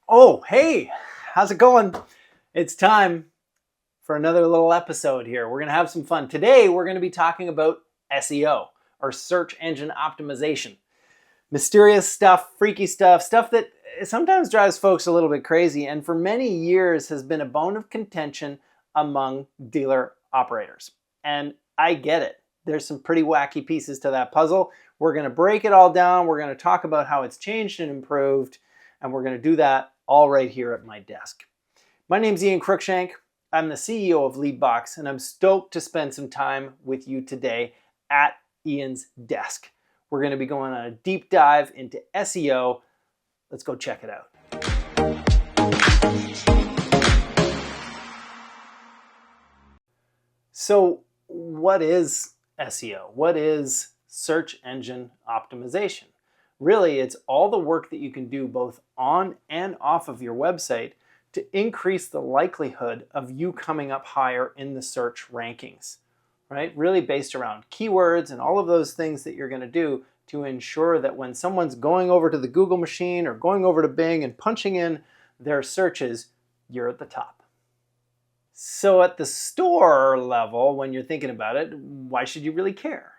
Oh, hey, how's it going? It's time for another little episode here. We're going to have some fun. Today, we're going to be talking about SEO, or search engine optimization. Mysterious stuff, freaky stuff, stuff that sometimes drives folks a little bit crazy, and for many years has been a bone of contention among dealer operators. And I get it. There's some pretty wacky pieces to that puzzle. We're going to break it all down. We're going to talk about how it's changed and improved, and we're going to do that all right here at my desk. My name's Ian Cruikshank. I'm the CEO of Leadbox, and I'm stoked to spend some time with you today at Ian's desk. We're going to be going on a deep dive into SEO. Let's go check it out. So, what is SEO? What is search engine optimization? Really, it's all the work that you can do both on and off of your website to increase the likelihood of you coming up higher in the search rankings, right? Really based around keywords and all of those things that you're going to do to ensure that when someone's going over to the Google machine or going over to Bing and punching in their searches, you're at the top. So at the store level, when you're thinking about it, why should you really care?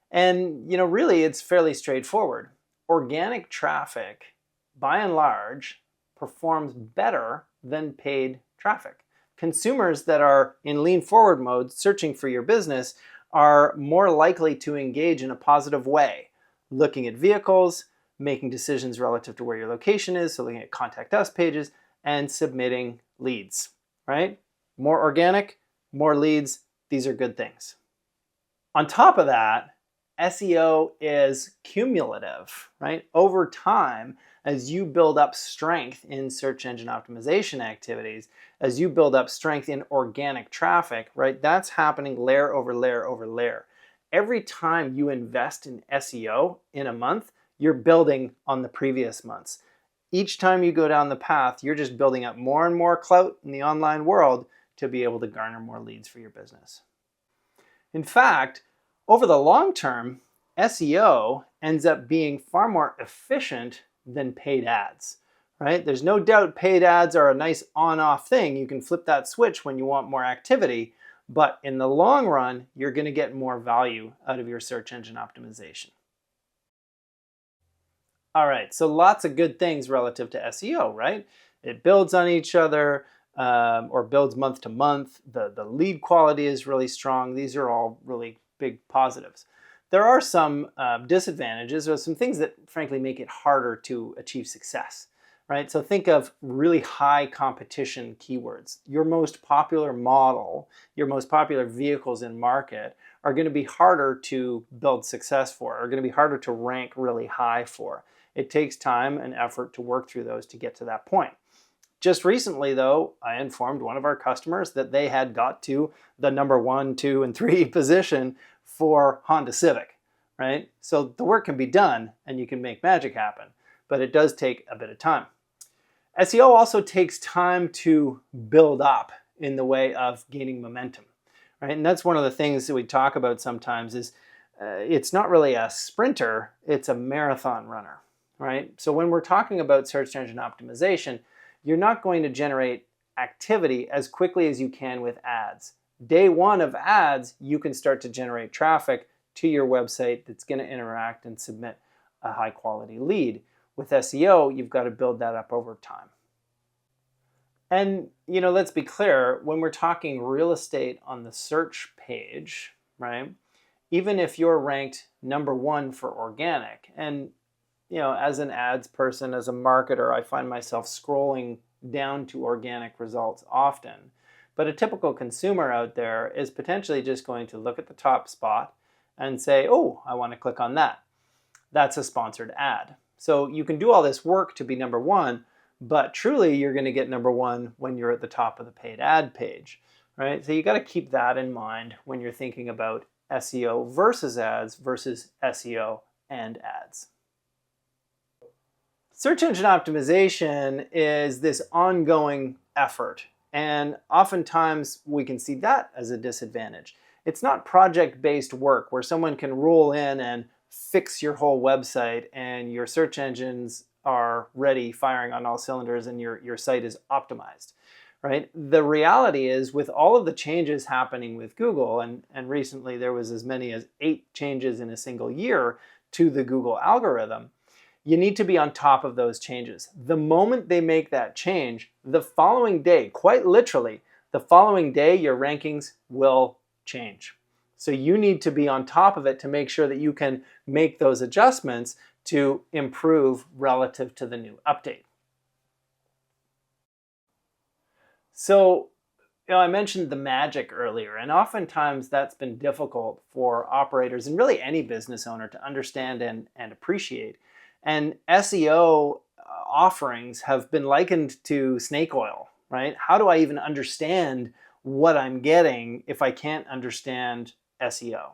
And, really it's fairly straightforward. Organic traffic, by and large, performs better than paid traffic. Consumers that are in lean forward mode searching for your business are more likely to engage in a positive way, looking at vehicles, making decisions relative to where your location is, so looking at contact us pages, and submitting leads, right? More organic, more leads, these are good things. On top of that, SEO is cumulative, right? Over time, as you build up strength in search engine optimization activities, as you build up strength in organic traffic, right? That's happening layer over layer over layer. Every time you invest in SEO in a month, you're building on the previous months. Each time you go down the path, you're just building up more and more clout in the online world to be able to garner more leads for your business. In fact, over the long term, SEO ends up being far more efficient than paid ads, right? There's no doubt paid ads are a nice on-off thing. You can flip that switch when you want more activity, but in the long run, you're going to get more value out of your search engine optimization. All right, so lots of good things relative to SEO, right? It builds on each other, or builds month to month. The lead quality is really strong. These are all really big positives. There are some disadvantages, or some things that frankly make it harder to achieve success, right? So think of really high competition keywords. Your most popular model, your most popular vehicles in market are going to be harder to build success for, are going to be harder to rank really high for. It takes time and effort to work through those to get to that point. Just recently, though, I informed one of our customers that they had got to the number 1, 2, and 3 position for Honda Civic, right? So the work can be done and you can make magic happen, but it does take a bit of time. SEO also takes time to build up in the way of gaining momentum, right? And that's one of the things that we talk about sometimes is it's not really a sprinter, it's a marathon runner, right? So when we're talking about search engine optimization, you're not going to generate activity as quickly as you can with ads. Day one of ads, you can start to generate traffic to your website that's going to interact and submit a high quality lead. With SEO, you've got to build that up over time. And, let's be clear, when we're talking real estate on the search page, right? Even if you're ranked number 1 for organic, and as an ads person, as a marketer, I find myself scrolling down to organic results often. But a typical consumer out there is potentially just going to look at the top spot and say, oh, I want to click on that. That's a sponsored ad. So you can do all this work to be number 1, but truly you're going to get number 1 when you're at the top of the paid ad page, right? So you got to keep that in mind when you're thinking about SEO versus ads versus SEO and ads. Search engine optimization is this ongoing effort, and oftentimes we can see that as a disadvantage. It's not project-based work where someone can roll in and fix your whole website and your search engines are ready, firing on all cylinders, and your site is optimized, right? The reality is, with all of the changes happening with Google, and recently there was as many as 8 changes in a single year to the Google algorithm, you need to be on top of those changes. The moment they make that change, the following day, quite literally, the following day, your rankings will change. So you need to be on top of it to make sure that you can make those adjustments to improve relative to the new update. So, I mentioned the magic earlier, and oftentimes that's been difficult for operators and really any business owner to understand and appreciate. And SEO offerings have been likened to snake oil, right? How do I even understand what I'm getting if I can't understand SEO?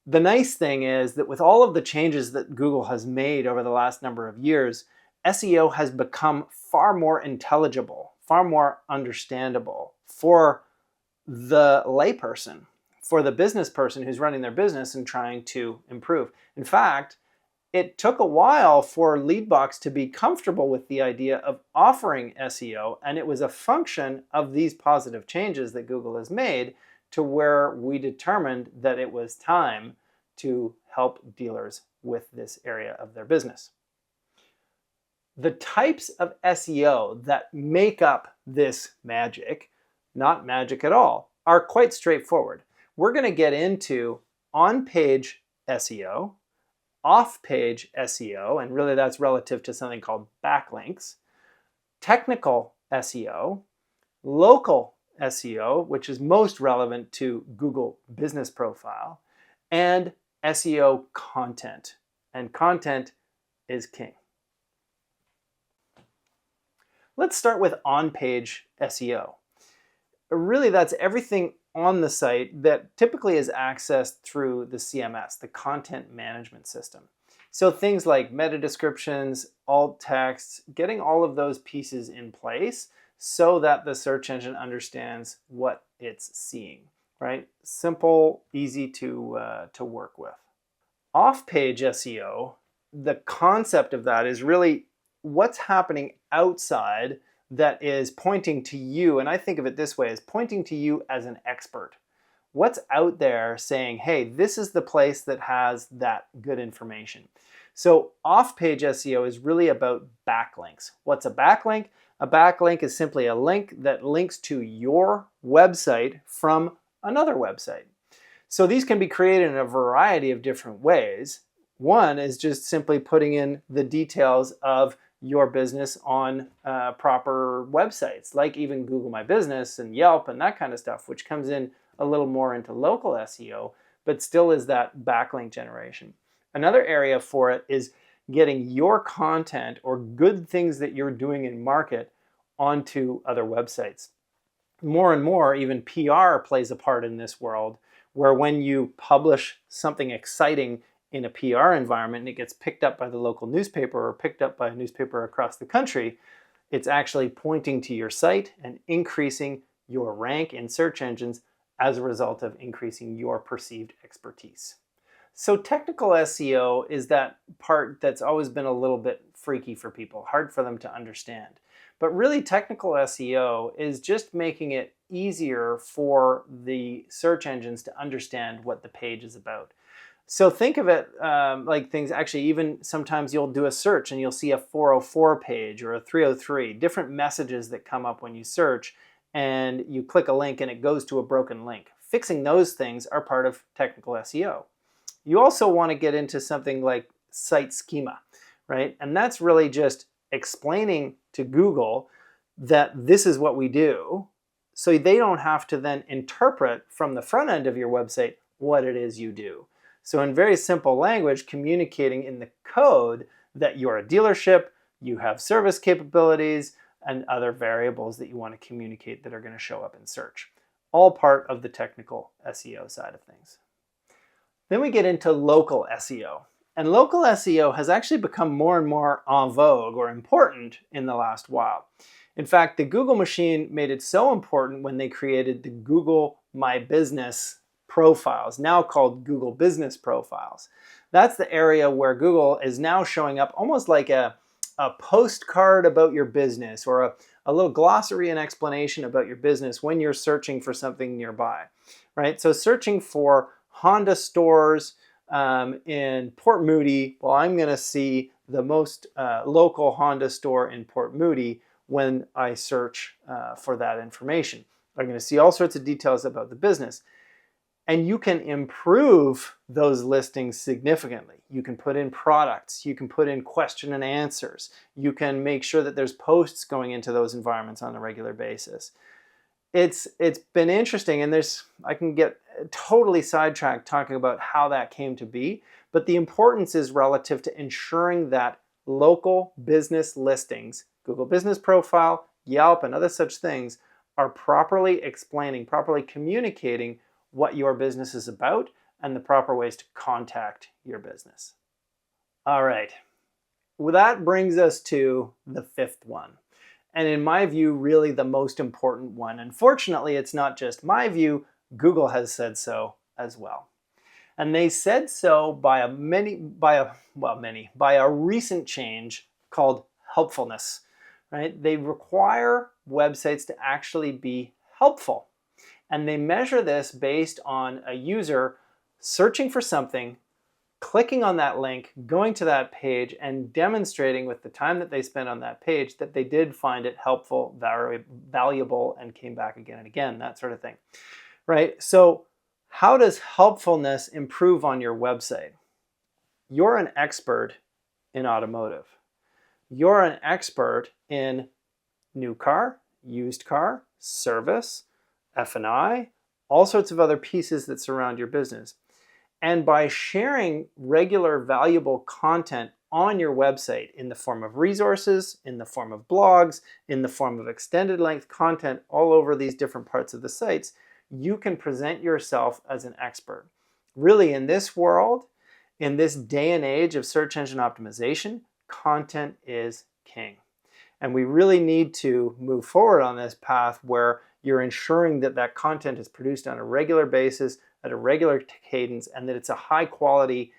The nice thing is that with all of the changes that Google has made over the last number of years, SEO has become far more intelligible, far more understandable for the layperson, for the business person who's running their business and trying to improve. In fact, it took a while for Leadbox to be comfortable with the idea of offering SEO, and it was a function of these positive changes that Google has made to where we determined that it was time to help dealers with this area of their business. The types of SEO that make up this magic, not magic at all, are quite straightforward. We're going to get into on-page SEO, off-page SEO, and really that's relative to something called backlinks, technical SEO, local SEO, which is most relevant to Google Business Profile, and SEO content. And content is king. Let's start with on-page SEO. Really, that's everything on the site that typically is accessed through the CMS, the content management system. So things like meta descriptions, alt texts, getting all of those pieces in place so that the search engine understands what it's seeing, right? Simple, easy to work with. Off-page SEO, the concept of that is really what's happening outside that is pointing to you, and I think of it this way, as pointing to you as an expert. What's out there saying, hey, this is the place that has that good information. So off-page SEO is really about backlinks. What's a backlink? A backlink is simply a link that links to your website from another website. So these can be created in a variety of different ways. One is just simply putting in the details of your business on proper websites, like even Google My Business and Yelp and that kind of stuff, which comes in a little more into local SEO, but still is that backlink generation. Another area for it is getting your content or good things that you're doing in market onto other websites. More and more, even PR plays a part in this world, where when you publish something exciting in a PR environment and it gets picked up by the local newspaper or picked up by a newspaper across the country, it's actually pointing to your site and increasing your rank in search engines as a result of increasing your perceived expertise. So technical SEO is that part that's always been a little bit freaky for people, hard for them to understand. But really, technical SEO is just making it easier for the search engines to understand what the page is about. So think of it like things, actually, even sometimes you'll do a search and you'll see a 404 page or a 303, different messages that come up when you search, and you click a link and it goes to a broken link. Fixing those things are part of technical SEO. You also want to get into something like site schema, right? And that's really just explaining to Google that this is what we do, so they don't have to then interpret from the front end of your website what it is you do. So in very simple language, communicating in the code that you're a dealership, you have service capabilities, and other variables that you want to communicate that are going to show up in search. All part of the technical SEO side of things. Then we get into local SEO. And local SEO has actually become more and more en vogue or important in the last while. In fact, the Google machine made it so important when they created the Google My Business profiles, now called Google Business Profiles. That's the area where Google is now showing up almost like a postcard about your business, or a little glossary and explanation about your business when you're searching for something nearby, right? So searching for Honda stores in Port Moody, well, I'm going to see the most local Honda store in Port Moody when I search for that information. I'm going to see all sorts of details about the business. And you can improve those listings significantly. You can put in products, you can put in question and answers, you can make sure that there's posts going into those environments on a regular basis. It's been interesting, and I can get totally sidetracked talking about how that came to be, but the importance is relative to ensuring that local business listings, Google Business Profile, Yelp, and other such things are properly explaining, properly communicating what your business is about and the proper ways to contact your business. All right, well, that brings us to the fifth one. And in my view, really the most important one. Unfortunately, it's not just my view, Google has said so as well. And they said so by a recent change called helpfulness, right? They require websites to actually be helpful. And they measure this based on a user searching for something, clicking on that link, going to that page, and demonstrating with the time that they spent on that page that they did find it helpful, valuable, and came back again and again, that sort of thing, right? So how does helpfulness improve on your website? You're an expert in automotive. You're an expert in new car, used car, service, F&I, all sorts of other pieces that surround your business. And by sharing regular valuable content on your website in the form of resources, in the form of blogs, in the form of extended length content all over these different parts of the sites, you can present yourself as an expert. Really, in this world, in this day and age of search engine optimization, content is king. And we really need to move forward on this path where you're ensuring that that content is produced on a regular basis, at a regular cadence, and that it's a high quality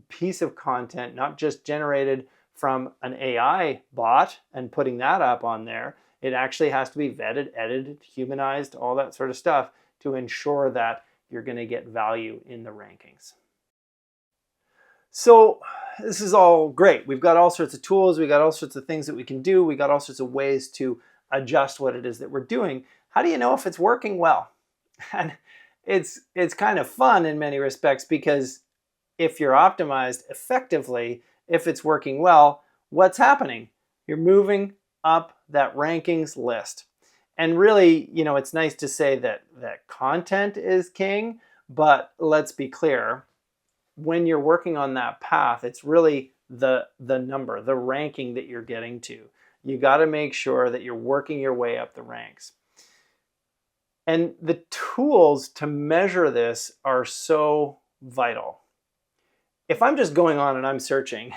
piece of content, not just generated from an AI bot and putting that up on there. It actually has to be vetted, edited, humanized, all that sort of stuff to ensure that you're going to get value in the rankings. So this is all great. We've got all sorts of tools. We've got all sorts of things that we can do. We got all sorts of ways to adjust what it is that we're doing. How do you know if it's working well? And it's kind of fun in many respects, because if you're optimized effectively, if it's working well, what's happening? You're moving up that rankings list. And really, it's nice to say that content is king, but let's be clear, when you're working on that path, it's really the number, the ranking that you're getting to. You got to make sure that you're working your way up the ranks. And the tools to measure this are so vital. If I'm just going on and I'm searching,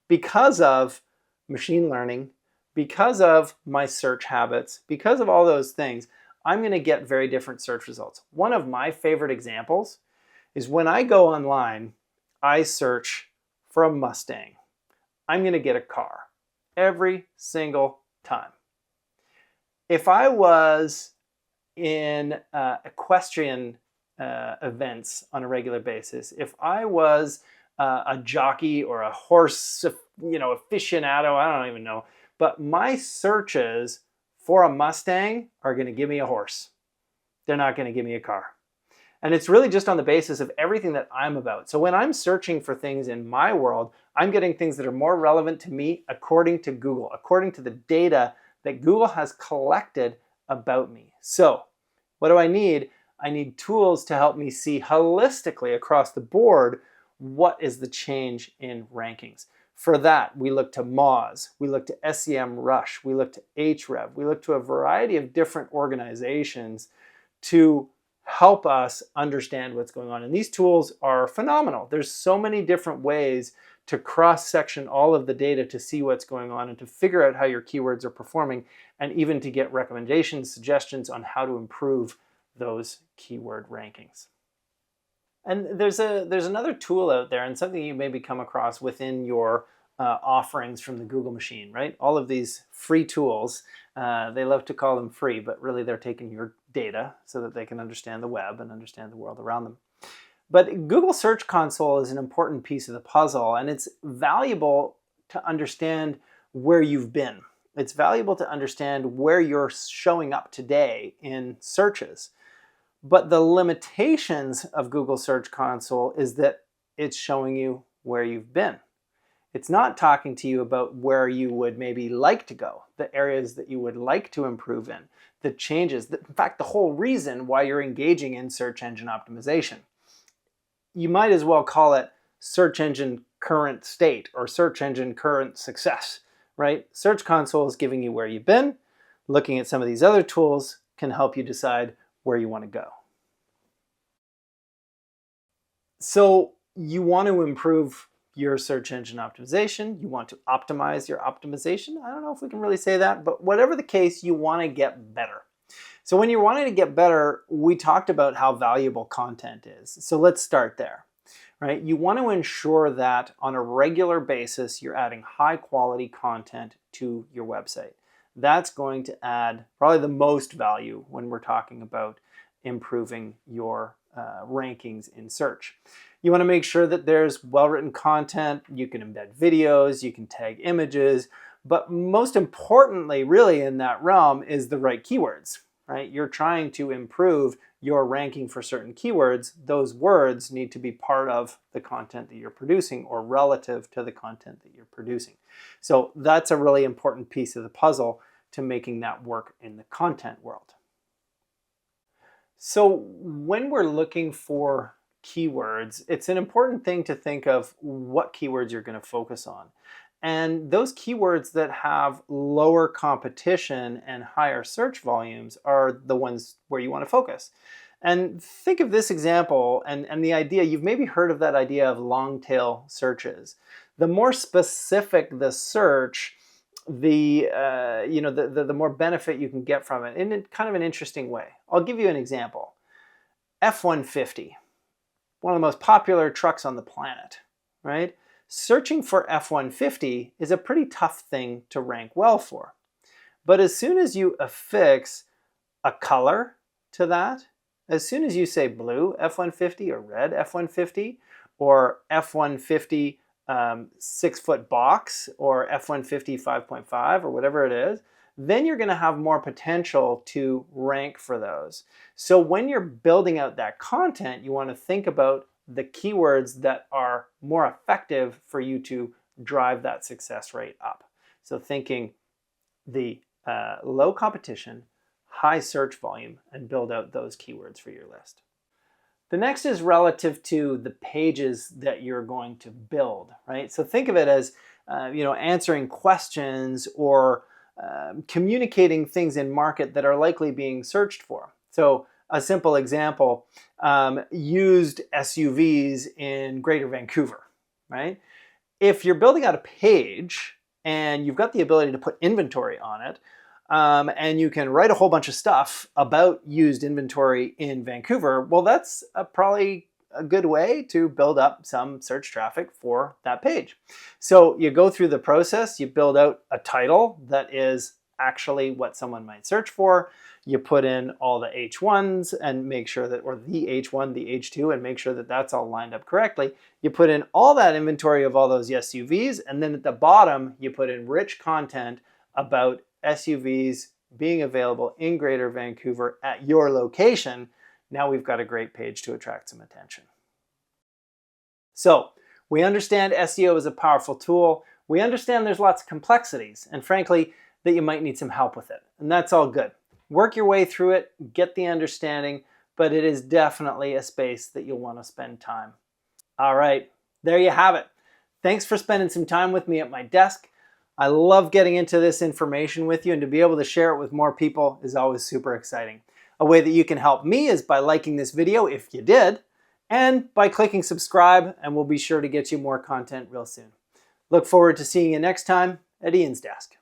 because of machine learning, because of my search habits, because of all those things, I'm going to get very different search results. One of my favorite examples is when I go online, I search for a Mustang. I'm going to get a car every single time. If I was in equestrian events on a regular basis, if I was a jockey or a horse, aficionado, I don't even know, but my searches for a Mustang are going to give me a horse. They're not going to give me a car. And it's really just on the basis of everything that I'm about. So when I'm searching for things in my world, I'm getting things that are more relevant to me according to Google, according to the data that Google has collected about me. So what do I need? I need tools to help me see holistically across the board what is the change in rankings. For that, we look to Moz, we look to SEMrush, we look to Ahrefs, we look to a variety of different organizations to help us understand what's going on. And these tools are phenomenal. There's so many different ways to cross-section all of the data to see what's going on and to figure out how your keywords are performing, and even to get recommendations, suggestions on how to improve those keyword rankings. And there's another tool out there, and something you maybe come across within your offerings from the Google machine, right? All of these free tools, they love to call them free, but really they're taking your data so that they can understand the web and understand the world around them. But Google Search Console is an important piece of the puzzle, and it's valuable to understand where you've been. It's valuable to understand where you're showing up today in searches. But the limitations of Google Search Console is that it's showing you where you've been. It's not talking to you about where you would maybe like to go, the areas that you would like to improve in, the changes, in fact, the whole reason why you're engaging in search engine optimization. You might as well call it search engine current state or search engine current success, right? Search Console is giving you where you've been. Looking at some of these other tools can help you decide where you want to go. So you want to improve your search engine optimization. You want to optimize your optimization. I don't know if we can really say that, but whatever the case, you want to get better. So when you're wanting to get better, we talked about how valuable content is. So let's start there, right? You want to ensure that on a regular basis, you're adding high quality content to your website. That's going to add probably the most value when we're talking about improving your rankings in search. You want to make sure that there's well-written content. You can embed videos, you can tag images, but most importantly, really in that realm is the right keywords, right? You're trying to improve your ranking for certain keywords. Those words need to be part of the content that you're producing or relative to the content that you're producing. So that's a really important piece of the puzzle to making that work in the content world. So when we're looking for keywords, it's an important thing to think of what keywords you're going to focus on. And those keywords that have lower competition and higher search volumes are the ones where you want to focus. And think of this example and the idea, you've maybe heard of that idea of long tail searches. The more specific the search, the more benefit you can get from it in kind of an interesting way. I'll give you an example. F-150, one of the most popular trucks on the planet, right? Searching for F-150 is a pretty tough thing to rank well for. But as soon as you affix a color to that, as soon as you say blue F-150 or red F-150 or F-150 6-foot box or F-150 5.5 or whatever it is, then you're going to have more potential to rank for those. So when you're building out that content, you want to think about the keywords that are more effective for you to drive that success rate up. So thinking the low competition, high search volume, and build out those keywords for your list. The next is relative to the pages that you're going to build, right? So think of it as answering questions or communicating things in market that are likely being searched for. So a simple example, used SUVs in Greater Vancouver, right? If you're building out a page and you've got the ability to put inventory on it, and you can write a whole bunch of stuff about used inventory in Vancouver, well, that's probably a good way to build up some search traffic for that page. So you go through the process, you build out a title that is actually what someone might search for. You put in all the H1s and make sure that, or the H1, the H2, and make sure that that's all lined up correctly. You put in all that inventory of all those SUVs, and then at the bottom, you put in rich content about SUVs being available in Greater Vancouver at your location. Now we've got a great page to attract some attention. So we understand SEO is a powerful tool. We understand there's lots of complexities, and frankly, that you might need some help with it. And that's all good. Work your way through it, get the understanding, but it is definitely a space that you'll want to spend time. All right, there you have it. Thanks for spending some time with me at my desk. I love getting into this information with you, and to be able to share it with more people is always super exciting. A way that you can help me is by liking this video if you did, and by clicking subscribe, and we'll be sure to get you more content real soon. Look forward to seeing you next time at Ian's Desk.